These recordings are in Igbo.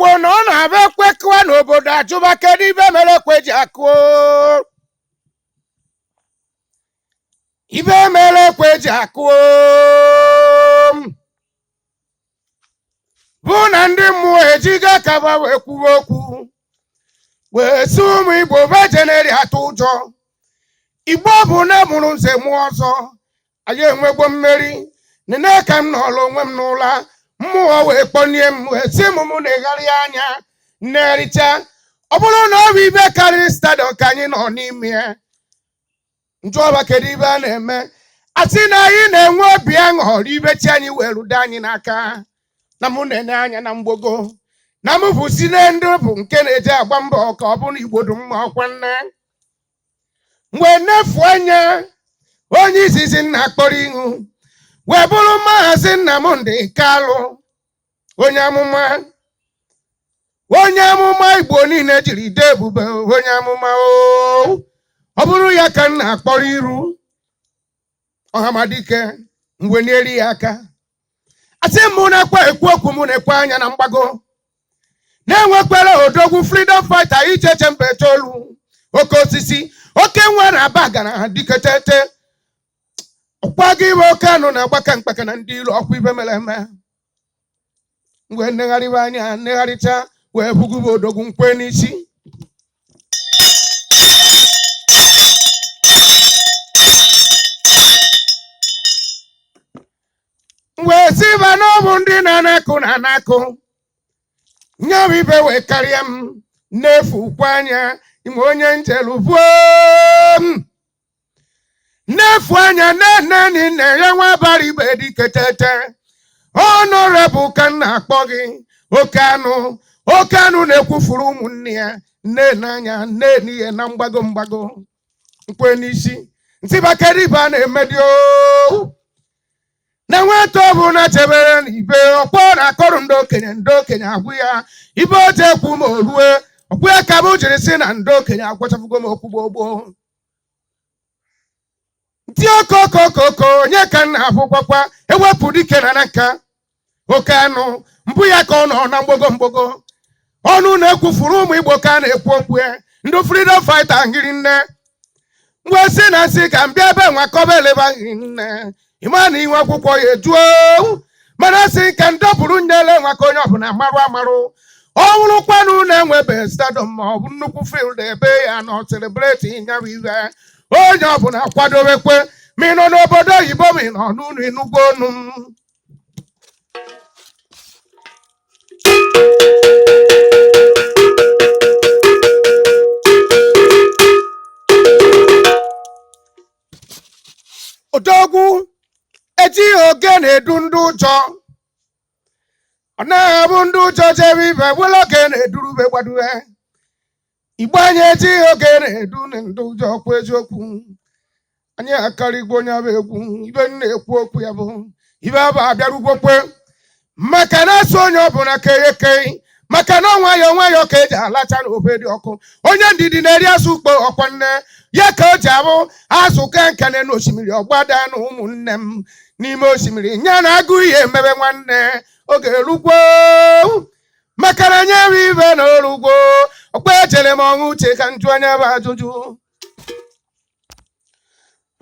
Igbo no na be kwekwa n'obodo ajụba kedu ibe mere kweji akụ ibe mere kweji akụ bụ na ndị mmụọ ejiga kaba wee kwuwe okwu wee si ụmụ Igbo bejeneri atụ ụjọ Igbo bụ na mụrụ nze mụọ ọzọ anyị enwegbo mmeri nene ka m nọọrọ onwe m n'ụla mmụọ wee kpọnie m wee si m na-egharị anya nnerịcha ọ bụrụ na ọ bụ ibe karịrị stadiọm ka anyị nọ n'ime ya njụọba kedu ibe a na-eme asị na anyị na-enwe obi aṅụrị ibe chi anyị wee rudo anyị n'aka na mụ na-ene anya na mgbogo na m bụ si na ndị bụ nke na-eji agba mbọ ka ọ bụrụ Igbo dum mma ọkwa nne mgbe nnefu anya onye izizi nna kpọrọ ihu wee bụrụ Maazị Nnamdị Kalụ onye amụma Igbo niile jiri dee ebube onye amụma ọ bụrụ ya ka nna akpọrọ iru ọhamadike mgbe na-eri ya aka asị mụ na-ekwe ekwu okwu mụ na-ekwe anya na mgbago na-enwekwara odogwu freedom fighter icheche mba etoolu oke osisi oke nwa na aba gara diketete ọkwa gị iwe oke anụ na-agbaka mkpaka na ndị ilu ọkwa ibe mere eme mgbe nnegharịwa anya nnegharịcha wee bugube odogwu nkwe n'isi wee siba n'ọbụ ndị na-anakụ nyabụ ibe wee karịa m n'efu ukwe anya ime onye njelu buo n'efu anya nne ya nwa bara ibe diketete honorable ka nna akpọ gị oke anụ na-ekwufuru ụmụnne ya nne n'anya nne n'ihe na mgbago nkwe n'isi ntịbakeriba na-emedio na nweta ọbụ na chebere n'ibe ọkpọ na-akọrọ ndị okenye agwụ ya ibe oje ekwu ma o rue ọkpụ ya ka bụ jiri si na ndị okenye agwachafugo m okwu gbogbo ntị okokokoko onye ka nna abụkwakwa ewepụ dike na nka oke anụ mbụ ya ka ọ nọ na mgbogo ọnụ na-ekwufuru ụmụ Igbo ka a na-ekwu okwu ya ndị freedom fighter ngiri nne mgbe si na nsị ka m bịa ebe nwa kọba eleba nne ịma na inwe akwụkwọ ya ejuo mana sị ka ndọpụrụ nyele nwa ka onye ọbụla amarụ ọ bụrụkwanụ na-enwebe stadiọm ma ọ bụ nnukwu field ebe ya nọ celebrate nyabụ ibe onye ọbụla kwadobekwe ma ị nọ n'obodo oyibo ma ị nọ n'ụlọ Enugwu onu odogwu ejighị oge na-edu ndị ụjọ ọ na-abụ ndị ụjọ jebe ibe were oge na-edurube gbaduwe Igbo anyị ejighị oge na-edu ndị ụjọ okwu eziokwu anyị akarịgbo onye bụ egwu ibe na-ekwu okwu ya bụ ibe abụ abịarugwokwe maka na asụ onye ọbụla kei maka na nwayọọ ka eji alacha n'obe dị ọkụ onye ndidi na-eri azụ ukpo ọkwa nne ya ka o ji abụ azụ ka nkene n'osimiri ọgbada na ụmụnne m n'ime osimiri nya na agụ ihe emebe nwanne oge erugwo maka na nye bụ ibe na orugwo ọkpa echere m ọṅụ uche ka njụ onye bụ ajụjụ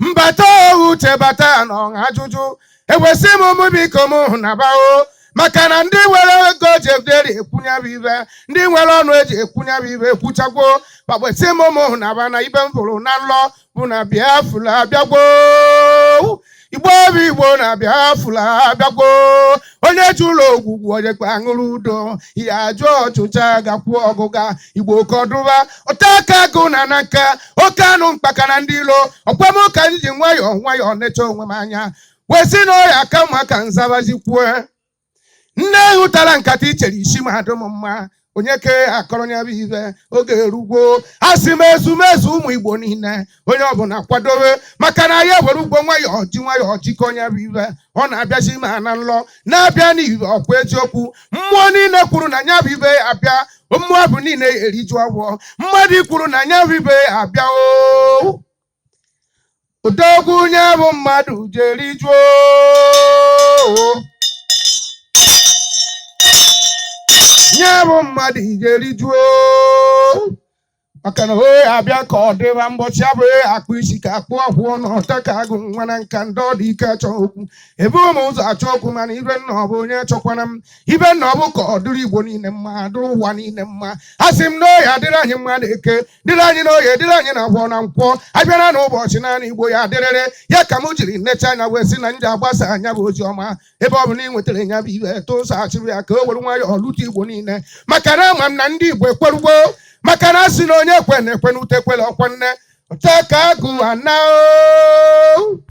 mbata uche bata na ọṅụ ajụjụ ewesị m ụmụ biko m na bao maka na ndị nwere ego ji ederi ekwunyabụ ibe ndị nwere ọnụ eji ekwunyabụ ibe ekwuchagwo kpagbesi m ụmụ na aba na ibe m fụrụ na nlọ bụ na Biafra abịagwo Igbo na Biafra abịagwo onye ji ụlọ ogwugwu ojekpa aṅụrụ udo ya ajụ ọchụcha gakwuo ọgụga Igbo kọdụba Otakagu na nka oke anụ mkpaka na ndị ilo ọkwam ka anyị ji nwayọọ necha onwe m anya wee si na ọya aka mma ka nzabazikwue nne hụtara nkata ichere isi ma adụ m mma onye ke akọrọ ya bụ ibe oge erugwo asị m ezumezu ụmụ Igbo niile onye ọbụla kwadobe maka na ya were ugbo nwayọọ jikọ onye bụ ibe ọ na-abịazi ma na nlọ na-abịa n'ibe ọkwa eziokwu mmụọ niile kwuru na ya bụ ibe abịa mmụọ bụ niile eriju agwọ mmadụ kwuru na ya bụ ibe abịa odogwu onye bụ mmadụ jerijuo Nyabo mmadụ ga-erijuo maka na abịa ka ọ dịba mbọchị abụ akpụ isi ka akpụ ọhụụ na Otakagu nwa na nka ndị ọ dị ike achọ okwu ebe ụmụ ụzọ achọ okwu mana ibe nna ọ bụ onye chọkwana m ibe nna ọ bụ ka ọ dịrị Igbo niile mma dịrị ụwa niile mma a sị m na oyi adịrị anyị mma na eke dịrị anyị na oyi dịrị anyị na agwọ na nkwọ abịara na ụbọchị naanị Igbo ya adịrịrị ya ka m jiri nnecha anya wee sị na nje agbasa anya bụ ozi ọma ebe ọ bụ na ị nwetara ya bụ ibe tụsaghachiri ya ka o were nwayọọ lụta Igbo niile maka na ama m na ndị Igbo ekwerugbo maka na asị na onye ekwe na ekwe n'ute ekwela ọkwa nne Otakagu anao